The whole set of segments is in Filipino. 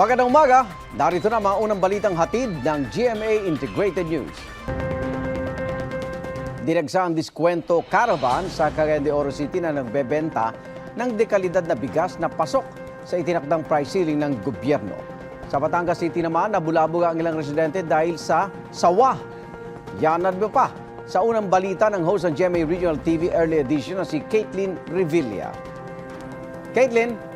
Magandang umaga, narito na mga unang balitang hatid ng GMA Integrated News. Dinagsa ang diskwento caravan sa Cagayan de Oro City na nagbebenta ng dekalidad na bigas na pasok sa itinakdang price ceiling ng gobyerno. Sa Batangas City naman, nabulabog ang ilang residente dahil sa sawa. Yan at iba pa sa unang balita ng host ng GMA Regional TV Early Edition na si Caitlin Revilla. Caitlin?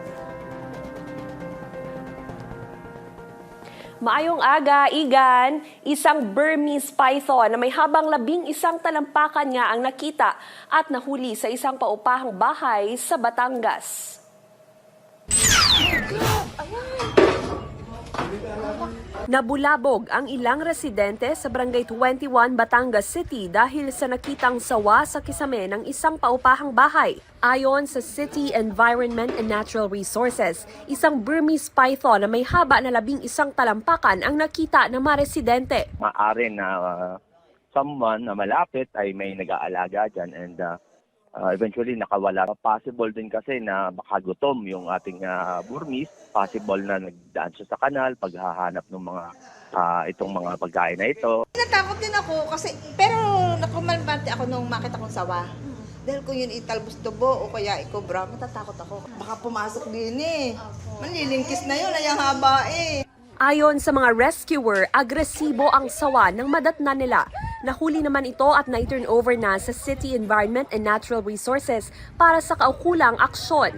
Maayong aga, Igan. Isang Burmese python na may habang 11 talampakan nga ang nakita at nahuli sa isang paupahang bahay sa Batangas. Nabulabog ang ilang residente sa Barangay 21, Batangas City dahil sa nakitang sawa sa kisame ng isang paupahang bahay. Ayon sa City Environment and Natural Resources, isang Burmese python na may haba na 11 talampakan ang nakita ng mga residente. Maaari na someone na malapit ay may nag-aalaga dyan and eventually nakawala. Possible din kasi na baka gutom yung ating Burmese. Possible na nagdaan siya sa kanal paghahanap ng mga itong mga pagkain na ito. Natakot din ako kasi, pero nakumalmante ako nung makita kong sawa. Dahil kung yun italbos tubo o kaya ikobra, matatakot ako. Baka pumasok din eh. Manlilingkis na yun, ay ang haba eh. Ayon sa mga rescuer, agresibo ang sawa ng madatnan nila. Nahuli naman ito at na-turn over na sa City Environment and Natural Resources para sa kaukulang aksyon.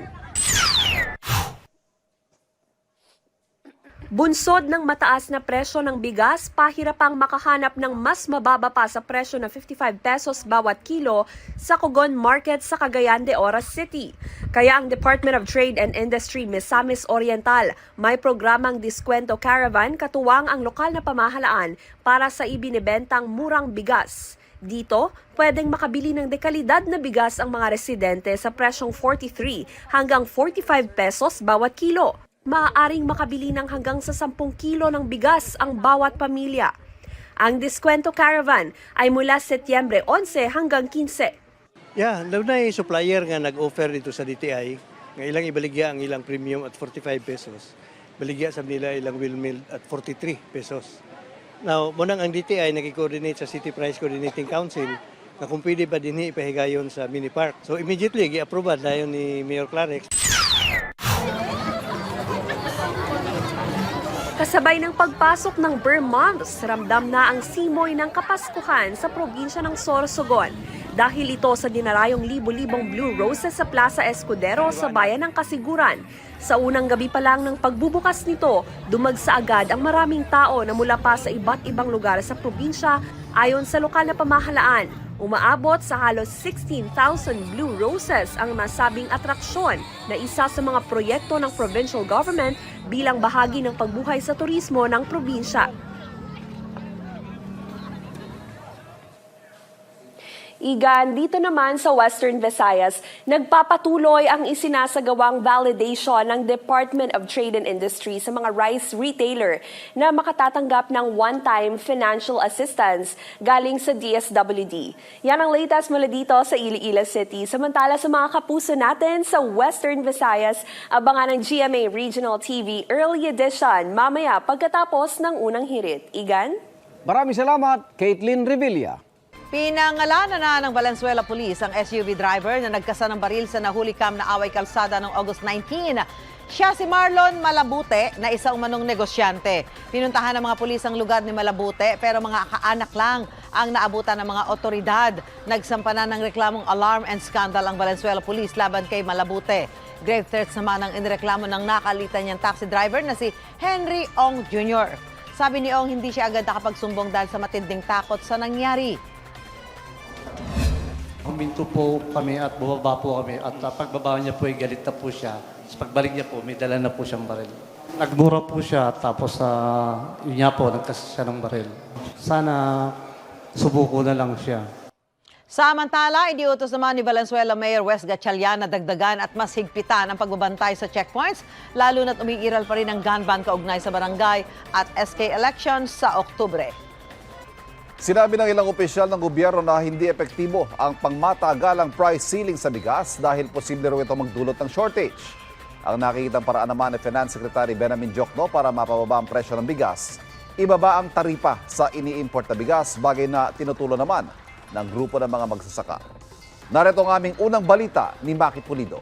Bunsod ng mataas na presyo ng bigas, pahirapang makahanap ng mas mababa pa sa presyo na 55 pesos bawat kilo sa Cogon Market sa Cagayan de Oro City. Kaya ang Department of Trade and Industry Misamis Oriental may programang diskwento caravan katuwang ang lokal na pamahalaan para sa ibinibentang murang bigas. Dito, pwedeng makabili ng dekalidad na bigas ang mga residente sa presyong 43 hanggang 45 pesos bawat kilo. Maaaring makabili ng hanggang sa 10 kilo ng bigas ang bawat pamilya. Ang diskwento caravan ay mula Setyembre 11 hanggang 15. Yeah, daw na supplier nga nag-offer dito sa DTI nga ilang ibaligya ang ilang premium at 45 pesos. Baligya sa nila ilang wheel mill at 43 pesos. Now, munang ang DTI nag-coordinate sa City Price Coordinating Council na kung pwede ba din ipahigayon sa mini park. So immediately, gi-approve na yun ni Mayor Clarex. Kasabay ng pagpasok ng Burr Months, ramdam na ang simoy ng Kapaskuhan sa probinsya ng Sorsogon. Dahil ito sa dinarayong libo-libong blue roses sa Plaza Escudero sa bayan ng Kasiguran. Sa unang gabi pa lang ng pagbubukas nito, dumagsa agad ang maraming tao na mula pa sa iba't ibang lugar sa probinsya ayon sa lokal na pamahalaan. Umaabot sa halos 16,000 blue roses ang nasabing atraksyon na isa sa mga proyekto ng provincial government bilang bahagi ng pagbuhay sa turismo ng probinsya. Igan, dito naman sa Western Visayas, nagpapatuloy ang isinasagawang validation ng Department of Trade and Industry sa mga rice retailer na makatatanggap ng one-time financial assistance galing sa DSWD. Yan ang latest mula dito sa Iloilo City. Samantala sa mga kapuso natin sa Western Visayas, abangan ng GMA Regional TV Early Edition mamaya pagkatapos ng unang hirit. Igan? Maraming salamat, Caitlin Revilla. Pinangalanan na ng Valenzuela Police ang SUV driver na nagkasa ng baril sa nahulikam na away kalsada noong August 19. Siya si Marlon Malabute na isa umanong negosyante. Pinuntahan ng mga pulis ang lugar ni Malabute pero mga kaanak lang ang naabutan ng mga otoridad. Nagsampa na ng reklamong alarm and scandal ang Valenzuela Police laban kay Malabute. Grave threats naman ang inireklamo ng nakalitan niyang taxi driver na si Henry Ong Jr. Sabi ni Ong hindi siya agad nakapagsumbong dahil sa matinding takot sa nangyari. Huminto po kami at bumaba po kami at pagbaba niya po ay galit na po siya. Sa pagbalik niya po, may dala na po siyang baril. Nagmura po siya tapos yun niya po, nagkasa siya ng baril. Sana subuko na lang siya. Samantala, idiutos naman ni Valenzuela Mayor Wes Gatchalian na dagdagan at mas higpitan ang pagbabantay sa checkpoints, lalo na't umiiral pa rin ang gun ban kaugnay sa barangay at SK elections sa Oktubre. Sinabi ng ilang opisyal ng gobyerno na hindi epektibo ang pangmatagalang price ceiling sa bigas dahil posible raw ito magdulot ng shortage. Ang nakikitang paraan naman ni Finance Secretary Benjamin Diokno para mapababa ang presyo ng bigas, ibaba ang taripa sa ini-import na bigas, bagay na tinutulo naman ng grupo ng mga magsasaka. Narito ang aming unang balita ni Maki Pulido.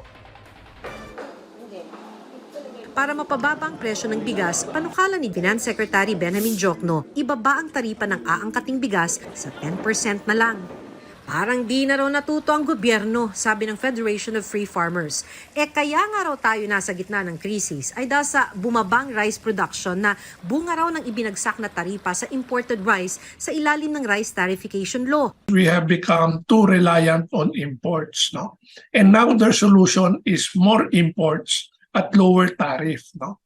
Para mapababa ang presyo ng bigas, panukala ni Finance Secretary Benjamin Diokno, ibaba ang taripa ng aangkating bigas sa 10% na lang. Parang di na raw natuto ang gobyerno, sabi ng Federation of Free Farmers. Kaya nga raw tayo nasa gitna ng krisis ay dahil sa bumabang rice production na bunga raw ng ibinagsak na taripa sa imported rice sa ilalim ng rice tariffication law. We have become too reliant on imports, no? And now their solution is more imports at lower tariff, no?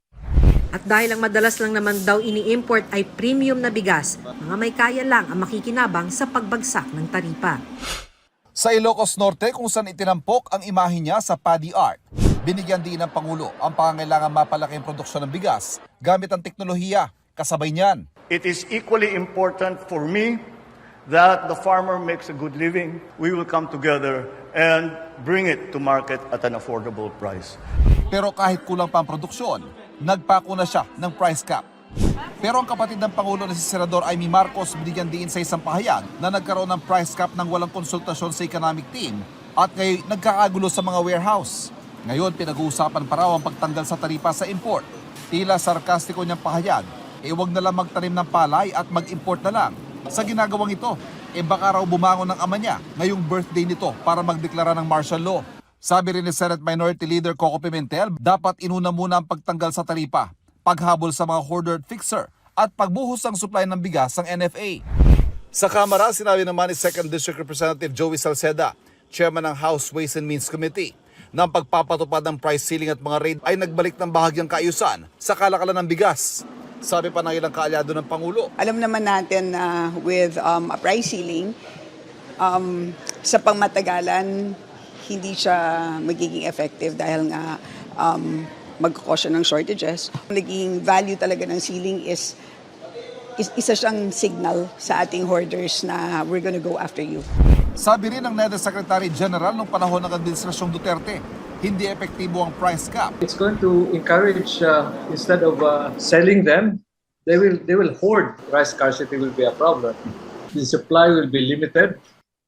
At dahil ang madalas lang naman daw ini-import ay premium na bigas, mga may kaya lang ang makikinabang sa pagbagsak ng taripa. Sa Ilocos Norte, kung saan itinampok ang imahe niya sa Paddy Art, binigyan din ng Pangulo ang pangangailangan mapalaki ang produksyon ng bigas gamit ang teknolohiya. Kasabay niyan, It is equally important for me that the farmer makes a good living. We will come together and bring it to market at an affordable price. pero kahit kulang pa ang produksyon, nagpako na siya ng price cap. Pero ang kapatid ng Pangulo na si Senador Amy Marcos binigyan din sa isang pahayag na nagkaroon ng price cap ng walang konsultasyon sa economic team at ngayon nagkakagulo sa mga warehouse. Ngayon pinag-uusapan pa raw ang pagtanggal sa taripa sa import. Tila sarkastiko niyang pahayag, wag na lang magtanim ng palay at mag-import na lang. Sa ginagawang ito, baka raw bumangon ng ama niya ngayong birthday nito para magdeklara ng martial law. Sabi rin ni Senate Minority Leader Coco Pimentel, dapat inuna muna ang pagtanggal sa taripa, paghabol sa mga hoarder at fixer, at pagbuhos ng supply ng bigas ng NFA. Sa Kamara, sinabi naman ni 2nd District Representative Joey Salceda, Chairman ng House Ways and Means Committee, na ang pagpapatupad ng price ceiling at mga raid ay nagbalik ng bahagyang kaayusan sa kalakalan ng bigas. Sabi pa ng ilang kaalyado ng Pangulo. Alam naman natin na with a price ceiling, sa pangmatagalan, hindi siya magiging effective dahil nga magkakosya ng shortages. Naging value talaga ng ceiling is isa siyang signal sa ating hoarders na we're gonna go after you. Sabi rin ng NEDA Secretary General nung panahon ng Administrasyong Duterte, hindi epektibo ang price cap. It's going to encourage, instead of selling them, they will hoard. Rice scarcity will be a problem. The supply will be limited.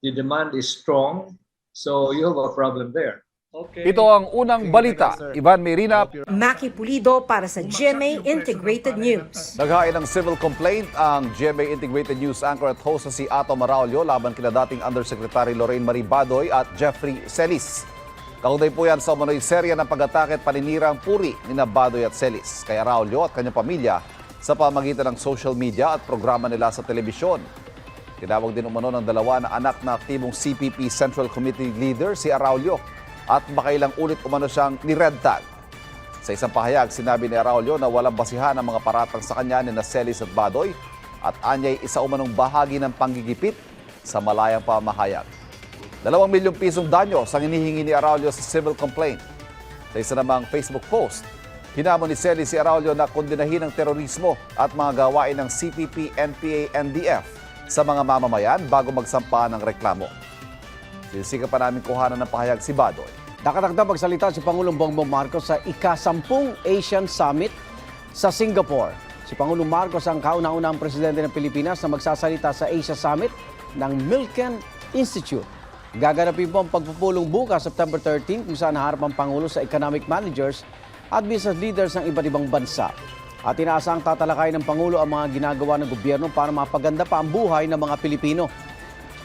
The demand is strong. So you have a problem there. Okay. Ito ang unang balita. Ivan Merina. Maki Pulido para sa GMA Integrated News. Naghain ng civil complaint ang GMA Integrated News anchor at host na si Ato Maraulio laban kina dating Undersecretary Lorraine Marie Badoy at Jeffrey Celis. Kaugnay po yan sa umano'y serya ng pag-atake at paninirang puri ni Badoy at Celis kay Araulio at kanyang pamilya sa pamagitan ng social media at programa nila sa telebisyon. Tinawag din umano ng dalawa na anak na aktibong CPP Central Committee leader si Araulio at makailang ulit umano siyang ni-red tag. Sa isang pahayag, sinabi ni Araulio na walang basihan ang mga paratang sa kanya ni Celis at Badoy at anyay isa umanong bahagi ng panggigipit sa malayang pamahayag. 2 milyong pisong danyos ang hinihingi ni Araulio sa civil complaint. Sa isa namang Facebook post, hinamon ni Celis si Araulio na kondinahin ang terorismo at mga gawain ng CPP, NPA, NDF sa mga mamamayan bago magsampa ng reklamo. Sinisika pa namin kuhanan ng pahayag si Badoy. Nakatagda magsalita si Pangulong Bongbong Marcos sa ika-10 Asian Summit sa Singapore. Si Pangulong Marcos ang kauna-unahang presidente ng Pilipinas na magsasalita sa Asia Summit ng Milken Institute. Gaganapin po ang pagpupulong bukas September 13 kung saan haharap ang Pangulo sa economic managers at business leaders ng iba't ibang bansa. At inaasang tatalakay ng Pangulo ang mga ginagawa ng gobyerno para mapaganda pa ang buhay ng mga Pilipino.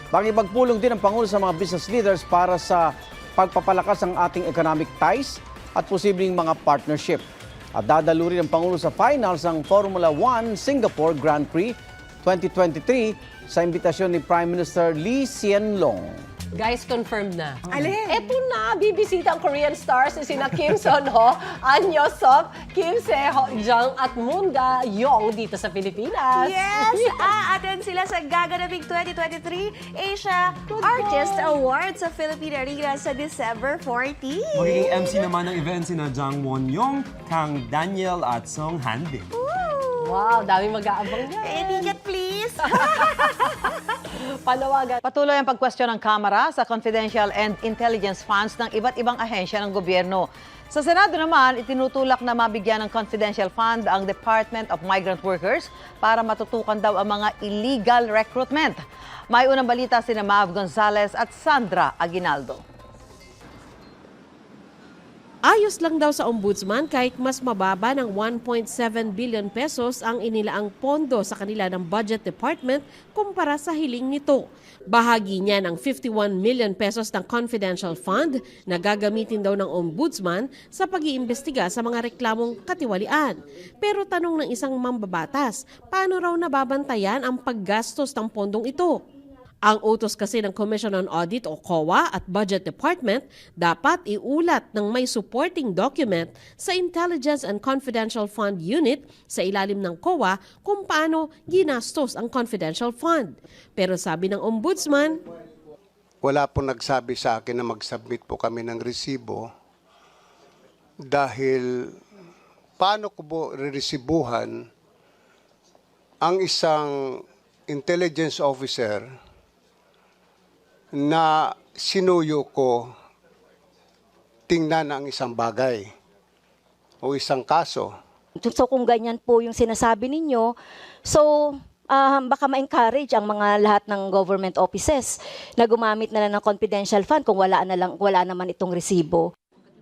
Pakipagpulong din ang Pangulo sa mga business leaders para sa pagpapalakas ng ating economic ties at posibleng mga partnership. At dadalo rin ang Pangulo sa finals ng Formula 1 Singapore Grand Prix 2023 sa imbitasyon ni Prime Minister Lee Hsien Loong. Guys, confirmed na. Alin? Eto na, bibisita ang Korean stars na sina Kim Son-ho, An Yo-seop, Kim Se-jung at Moon Ga-young dito sa Pilipinas. Yes! Aaten sila sa gaganaping 2023 Asia Artist Awards sa Philippine Arena sa December 14. Magiging MC naman ng event sina Jang Won-young, Kang Daniel at Song Han-bin. Wow, dami mag-aabang yan. Ticket please! Panawagan. Patuloy ang pagkwestiyon ng Kamara sa confidential and intelligence funds ng iba't ibang ahensya ng gobyerno. Sa Senado naman, itinutulak na mabigyan ng confidential fund ang Department of Migrant Workers para matutukan daw ang mga illegal recruitment. May unang balita sina Mav Gonzalez at Sandra Aguinaldo. Ayos lang daw sa ombudsman kahit mas mababa ng 1.7 billion pesos ang inilaang pondo sa kanila ng Budget Department kumpara sa hiling nito. Bahagi niya ng 51 million pesos ng confidential fund na gagamitin daw ng ombudsman sa pag-iimbestiga sa mga reklamong katiwalian. Pero tanong ng isang mambabatas, paano raw nababantayan ang paggastos ng pondong ito? Ang utos kasi ng Commission on Audit o COA at Budget Department dapat iulat ng may supporting document sa Intelligence and Confidential Fund Unit sa ilalim ng COA kung paano ginastos ang confidential fund. Pero sabi ng Ombudsman, wala po nagsabi sa akin na mag-submit po kami ng resibo dahil paano ko po reresibuhan ang isang intelligence officer na sinuyo ko tingnan ang isang bagay o isang kaso. So kung ganyan po yung sinasabi ninyo, so baka ma-encourage ang mga lahat ng government offices na gumamit na lang ng confidential fund kung wala naman itong resibo.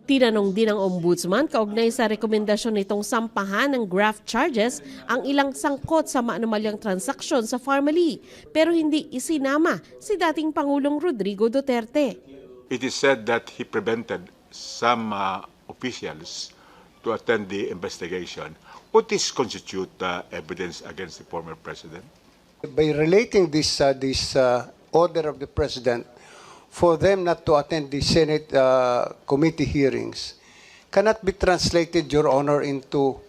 Tinanong din ng Ombudsman kaugnay sa rekomendasyon nitong sampahan ng graft charges ang ilang sangkot sa maanumalyang transaksyon sa Pharmaly pero hindi isinama si dating Pangulong Rodrigo Duterte. It is said that he prevented some officials to attend the investigation. Would this constitute evidence against the former president? By relating this order of the president for them not to attend the Senate committee hearings cannot be translated, Your Honor, into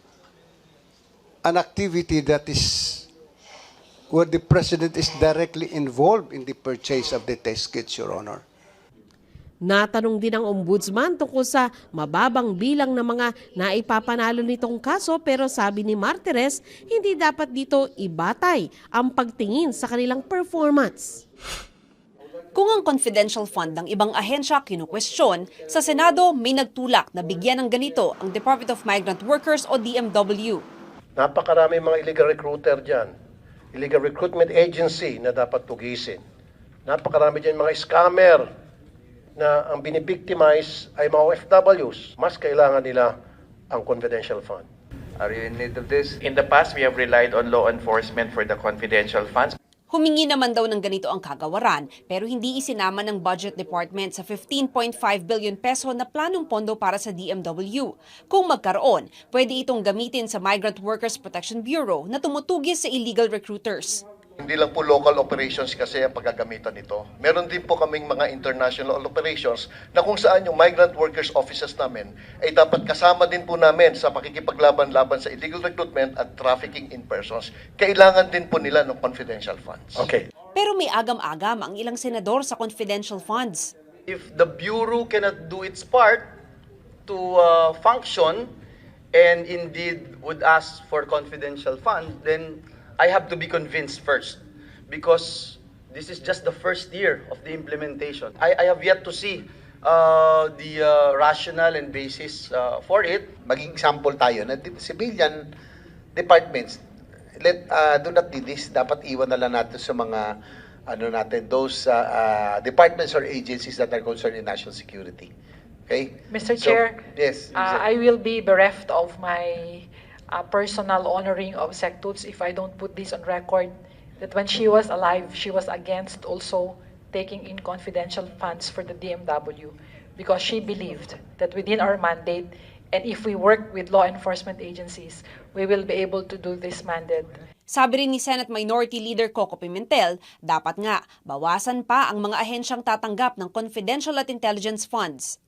an activity that is where the President is directly involved in the purchase of the test kits, Your Honor. Natanong din ng Ombudsman tungkol sa mababang bilang ng mga naipapanalo nitong kaso pero sabi ni Martires, hindi dapat dito ibatay ang pagtingin sa kanilang performance. Kung ang confidential fund ng ibang ahensya kinukwestiyon, sa Senado may nagtulak na bigyan ng ganito ang Department of Migrant Workers o DMW. Napakarami mga illegal recruiter dyan. Illegal recruitment agency na dapat tugisin. Napakarami dyan mga scammer na ang binibictimize ay mga OFWs. Mas kailangan nila ang confidential fund. Are you in need of this? In the past, we have relied on law enforcement for the confidential funds. Humingi naman daw ng ganito ang kagawaran pero hindi isinama ng Budget Department sa 15.5 billion peso na planong pondo para sa DMW. Kung magkaroon, pwede itong gamitin sa Migrant Workers Protection Bureau na tumutugis sa illegal recruiters. Hindi lang po local operations kasi ang paggagamitan nito. Meron din po kaming mga international operations na kung saan yung migrant workers offices namin ay dapat kasama din po namin sa pakikipaglaban-laban sa illegal recruitment at trafficking in persons. Kailangan din po nila ng confidential funds. Okay. Pero may agam-agam ang ilang senador sa confidential funds. If the Bureau cannot do its part to function and indeed would ask for confidential fund, then I have to be convinced first because this is just the first year of the implementation. I have yet to see the rationale and basis for it. Maging example tayo na civilian departments, do not do this. Dapat iwan na lang natin sa mga those departments or agencies that are concerned in national security. Okay? Mr. Chair, yes. I will be bereft of my personal honoring of Sec Toots if I don't put this on record that when she was alive, she was against also taking in confidential funds for the DMW because she believed that within our mandate and if we work with law enforcement agencies, we will be able to do this mandate. Sabi rin ni Senate Minority Leader Coco Pimentel, dapat nga bawasan pa ang mga ahensyang tatanggap ng confidential at intelligence funds.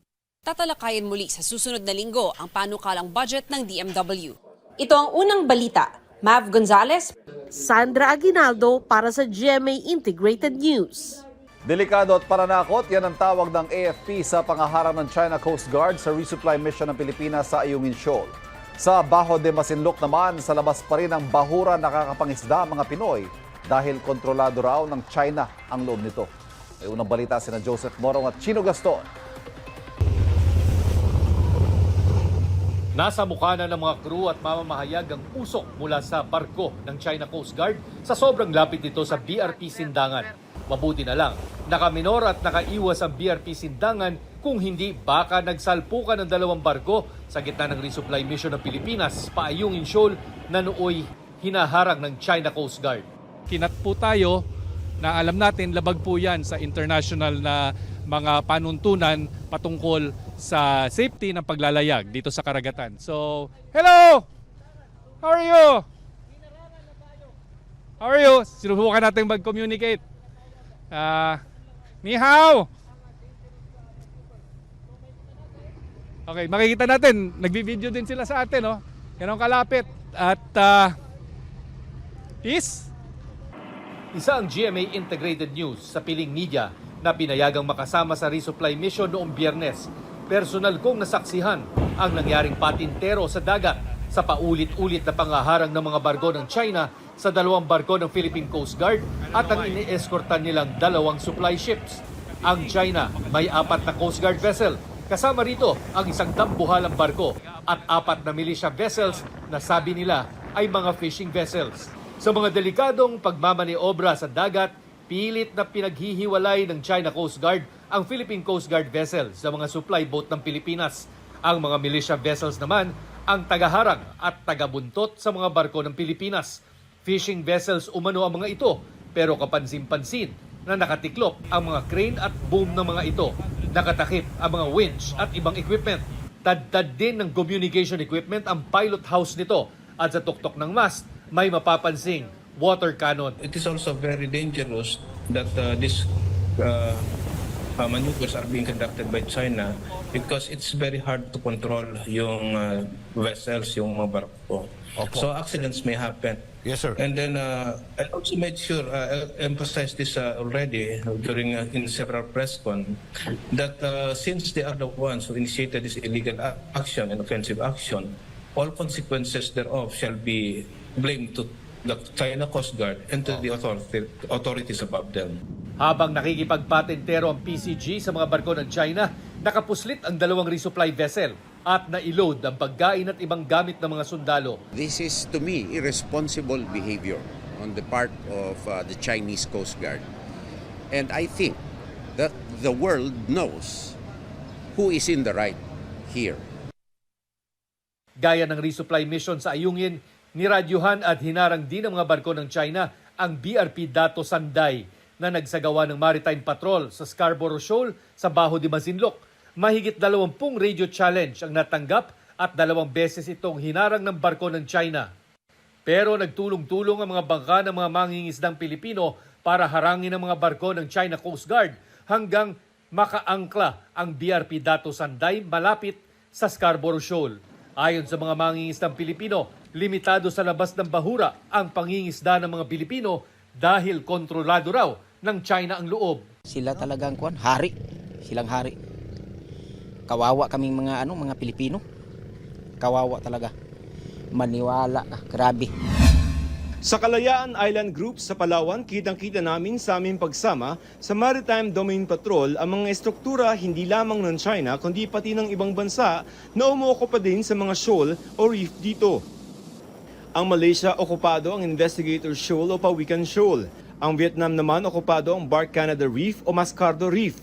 Tatalakayin muli sa susunod na linggo ang panukalang budget ng DMW. Ito ang unang balita. Mav Gonzalez, Sandra Aguinaldo para sa GMA Integrated News. Delikado at pananakot, yan ang tawag ng AFP sa pangaharang ng China Coast Guard sa resupply mission ng Pilipinas sa Ayungin Shoal. Sa Bajo de Masinloc naman, sa labas pa rin ang bahura nakakapangisda ang mga Pinoy dahil kontrolado raw ng China ang loob nito. May unang balita sina Joseph Morong at Chino Gaston. Nasa mukha na ng mga crew at mamamahayag ang usok mula sa barko ng China Coast Guard sa sobrang lapit nito sa BRP Sindangan. Mabuti na lang, nakaminor at nakaiwas ang BRP Sindangan kung hindi baka nagsalpukan ng dalawang barko sa gitna ng resupply mission ng Pilipinas paayungin shoal na nooy hinaharang ng China Coast Guard. Kinat po tayo na alam natin labag po yan sa international na mga panuntunan patungkol sa safety ng paglalayag dito sa karagatan. So, hello! How are you? How are you? Sinubukan natin mag-communicate. Ni hao! Okay, makikita natin. Nagbi-video din sila sa atin, no? Ganun kalapit. At, peace? Isa ang GMA Integrated News sa piling media na pinayagang makasama sa resupply mission noong Biyernes. Personal kong nasaksihan ang nangyaring patintero sa dagat sa paulit-ulit na pangaharang ng mga barko ng China sa dalawang barko ng Philippine Coast Guard at ang ini-escortan nilang dalawang supply ships. Ang China may 4 na Coast Guard vessel. Kasama rito ang isang dambuhalang barko at 4 na militia vessels na sabi nila ay mga fishing vessels. Sa mga delikadong pagmamaniobra sa dagat, pilit na pinaghihiwalay ng China Coast Guard ang Philippine Coast Guard vessel sa mga supply boat ng Pilipinas. Ang mga militia vessels naman ang tagaharang at tagabuntot sa mga barko ng Pilipinas. Fishing vessels umano ang mga ito, pero kapansin-pansin na nakatiklop ang mga crane at boom ng mga ito. Nakatakip ang mga winch at ibang equipment. Tad-tad din ng communication equipment ang pilot house nito at sa tuktok ng mast may mapapansing water cannon. It is also very dangerous that these maneuvers are being conducted by China because it's very hard to control yung vessels, yung mga barko. So accidents may happen. Yes, sir. And then I also made sure, I emphasized this already during in several press con, that since they are the ones who initiated this illegal action and offensive action, all consequences thereof shall be blamed to the China Coast Guard and to the authorities above them. Habang nakikipagpatentero ang PCG sa mga barko ng China, nakapuslit ang dalawang resupply vessel at na-load ang pagkain at ibang gamit ng mga sundalo. This is, to me, irresponsible behavior on the part of the Chinese Coast Guard. And I think that the world knows who is in the right here. Gaya ng resupply mission sa Ayungin, niradyuhan at hinarang din ng mga barko ng China ang BRP Dato Sanday na nagsagawa ng maritime patrol sa Scarborough Shoal sa Bajo de Masinloc. Mahigit 20 radio challenge ang natanggap at 2 beses itong hinarang ng barko ng China. Pero nagtulong-tulong ang mga bangka ng mga mangingisdang Pilipino para harangin ang mga barko ng China Coast Guard hanggang makaangkla ang BRP Dato Sanday malapit sa Scarborough Shoal. Ayon sa mga mangingisdang Pilipino, limitado sa labas ng bahura ang pangingisda ng mga Pilipino dahil kontrolado raw ng China ang loob. Sila talagang hari. Silang hari. Kawawa kaming mga Pilipino. Kawawa talaga. Maniwala ka, grabe. Sa Kalayaan Island Group sa Palawan, kitang-kita namin sa aming pagsama sa Maritime Domain Patrol ang mga estruktura hindi lamang ng China kundi pati ng ibang bansa na umuokupa din sa mga shoal o reef dito. Ang Malaysia okupado ang Investigator Shoal o Pawikan Shoal. Ang Vietnam naman okupado ang Bark Canada Reef o Mascardo Reef.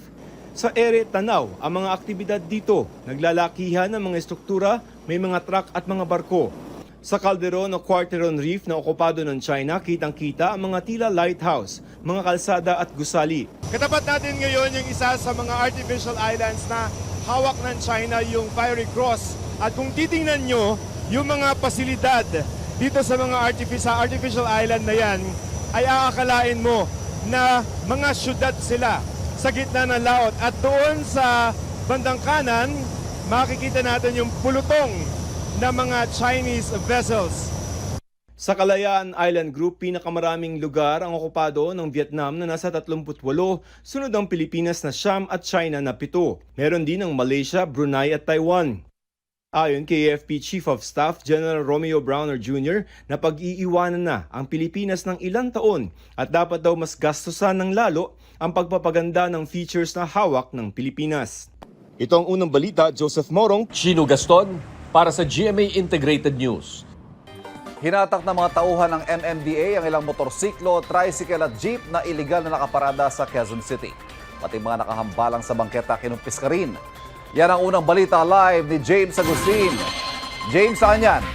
Sa ere tanaw ang mga aktibidad dito. Naglalakihan ng mga estruktura, may mga truck at mga barko. Sa Calderon o Quarteron Reef na okupado ng China, kitang-kita ang mga tila lighthouse, mga kalsada at gusali. Katapat natin ngayon yung isa sa mga artificial islands na hawak ng China, yung Fiery Cross. At kung titingnan nyo, yung mga pasilidad dito sa mga artificial island na yan, ay aakalain mo na mga syudad sila sa gitna ng laot. At doon sa bandang kanan, makikita natin yung pulutong ng mga Chinese vessels. Sa Kalayaan Island Group, pinakamaraming lugar ang okupado ng Vietnam na nasa 38, sunod ang Pilipinas na 9 at China na 7. Meron din ang Malaysia, Brunei at Taiwan. Ayon kay AFP Chief of Staff General Romeo Browner Jr. na pag-iiwanan na ang Pilipinas ng ilang taon at dapat daw mas gastusan ng lalo ang pagpapaganda ng features na hawak ng Pilipinas. Ito ang unang balita, Joseph Morong. Chino Gaston para sa GMA Integrated News. Hinatak ng mga tauhan ng MMDA ang ilang motorsiklo, tricycle at jeep na iligal na nakaparada sa Quezon City. Pati mga nakahambalang sa bangketa kinumpis ka rin. Yan ang unang balita live ni James Agustin. James, saan yan?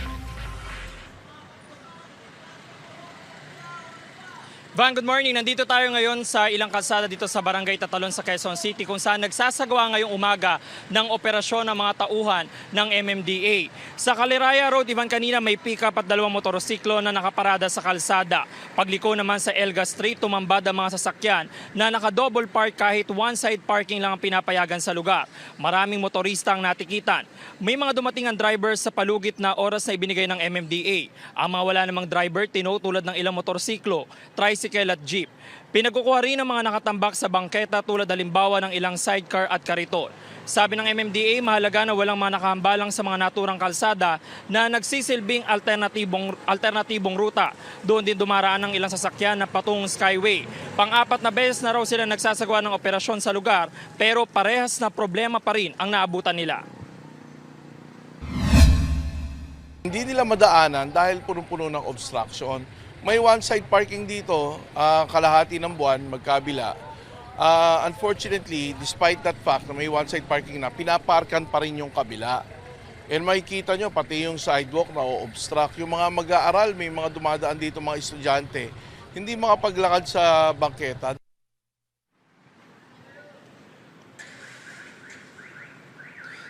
Van, good morning. Nandito tayo ngayon sa ilang kalsada dito sa Barangay Tatalon sa Quezon City kung saan nagsasagawa ngayong umaga ng operasyon ng mga tauhan ng MMDA. Sa Caliraya Road, Ivan, kanina may pick-up at dalawang motorsiklo na nakaparada sa kalsada. Pagliko naman sa Elga Street, tumambad ang mga sasakyan na naka-double park kahit one-side parking lang ang pinapayagan sa lugar. Maraming motorista ang natikitan. May mga dumating ang drivers sa palugit na oras na ibinigay ng MMDA. Ang mga wala namang driver, tinutulad ng ilang motorsiklo, tricycle at jeep. Pinagkukuha rin ang mga nakatambak sa bangketa tulad halimbawa ng ilang sidecar at kariton. Sabi ng MMDA, mahalaga na walang mga nakahambalang sa mga naturang kalsada na nagsisilbing alternatibong ruta. Doon din dumaraan ng ilang sasakyan na patungong Skyway. Pang-apat na beses na raw sila nagsasagawa ng operasyon sa lugar pero parehas na problema pa rin ang naabutan nila. Hindi nila madaanan dahil punong-puno ng obstruction. May one-side parking dito, kalahati ng buwan, magkabila. Unfortunately, despite that fact na may one-side parking na, pinaparkan pa rin yung kabila. And makikita nyo, pati yung sidewalk na o-obstruct. Yung mga mag-aaral, may mga dumadaan dito mga estudyante, hindi makapaglakad sa bangketa.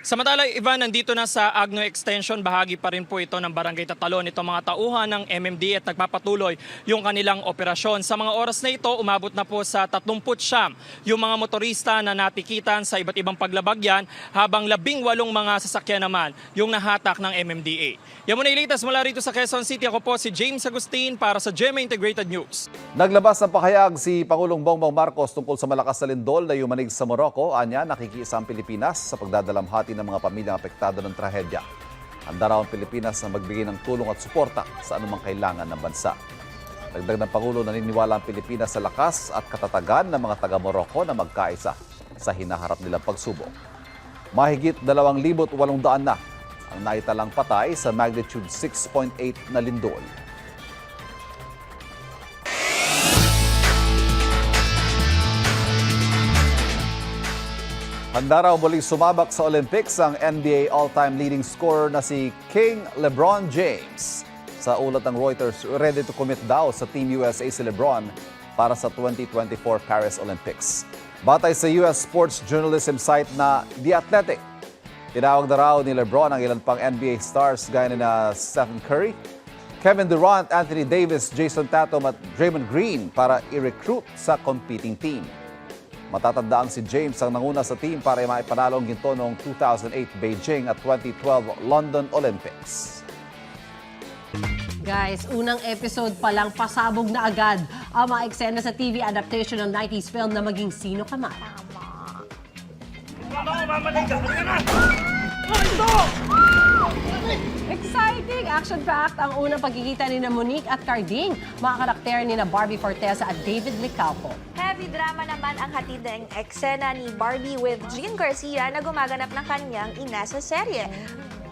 Samantala, Ivan, nandito na sa Agno Extension, bahagi pa rin po ito ng Barangay Tatalon. Itong mga tauhan ng MMD at nagpapatuloy yung kanilang operasyon. Sa mga oras na ito, umabot na po sa 39 yung mga motorista na natikitan sa iba't ibang paglabagyan, habang 18 mga sasakyan naman yung nahatak ng MMDA. Yan muna ilitas mula rito sa Quezon City. Ako po si James Agustin para sa GMA Integrated News. Naglabas ng pahayag si Pangulong Bongbong Marcos tungkol sa malakas na lindol na yumanig sa Morocco. Anya, nakikiisa ang Pilipinas sa pagdadalamhati ng mga pamilyang apektado ng trahedya. Handa raw ang Pilipinas na magbigay ng tulong at suporta sa anumang kailangan ng bansa. Dagdag ng Pangulo, naniniwala ang Pilipinas sa lakas at katatagan ng mga taga-Morocco na magkaisa sa hinaharap nilang pagsubok. Mahigit 2,800 na ang naitalang patay sa magnitude 6.8 na lindol. Handa raw muling sumabak sa Olympics ang NBA all-time leading scorer na si King LeBron James. Sa ulat ng Reuters, ready to commit daw sa Team USA si LeBron para sa 2024 Paris Olympics. Batay sa US sports journalism site na The Athletic, tinawag na raw ni LeBron ang ilan pang NBA stars gaya na Stephen Curry, Kevin Durant, Anthony Davis, Jason Tatum at Draymond Green para i-recruit sa competing team. Matatandaan si James ang nanguna sa team para maipanalo ang ginto noong 2008 Beijing at 2012 London Olympics. Guys, unang episode pa lang pasabog na agad ang mga eksena sa TV adaptation ng 90s film na Maging Sino Ka Man. Exciting! Action-packed ang unang pagkikita ni Monique at Carding, mga karakter ni Barbie Forteza at David Licauco. Heavy drama naman ang hatid ng eksena ni Barbie with Jean Garcia na gumaganap ng kanyang ina sa serye.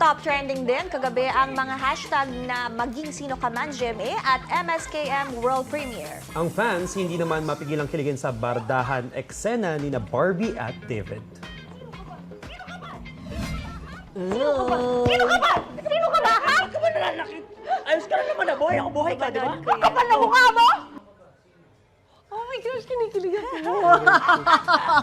Top trending din kagabi ang mga hashtag na Maging Sino Ka Man GMA at MSKM World Premiere. Ang fans hindi naman mapigilang kiligin sa bardahan eksena ni Barbie at David. Sino ka ba? Sino ka ba? Sino ka ba? Ayos ka ba nalalaki? Ayos ka na naman na buhay. Ako buhay ka, di ba? Ang kapal na mukha mo! Oh my gosh, kinikilig ako.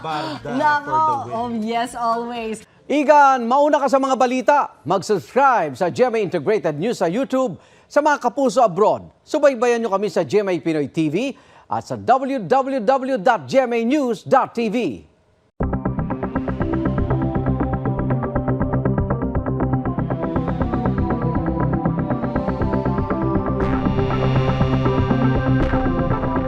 Barda Nako, for the win. oh yes, always. Igan, mauna ka sa mga balita. Mag-subscribe sa GMA Integrated News sa YouTube. Sa mga kapuso abroad, subaybayan nyo kami sa GMA Pinoy TV at sa www.gmanews.tv.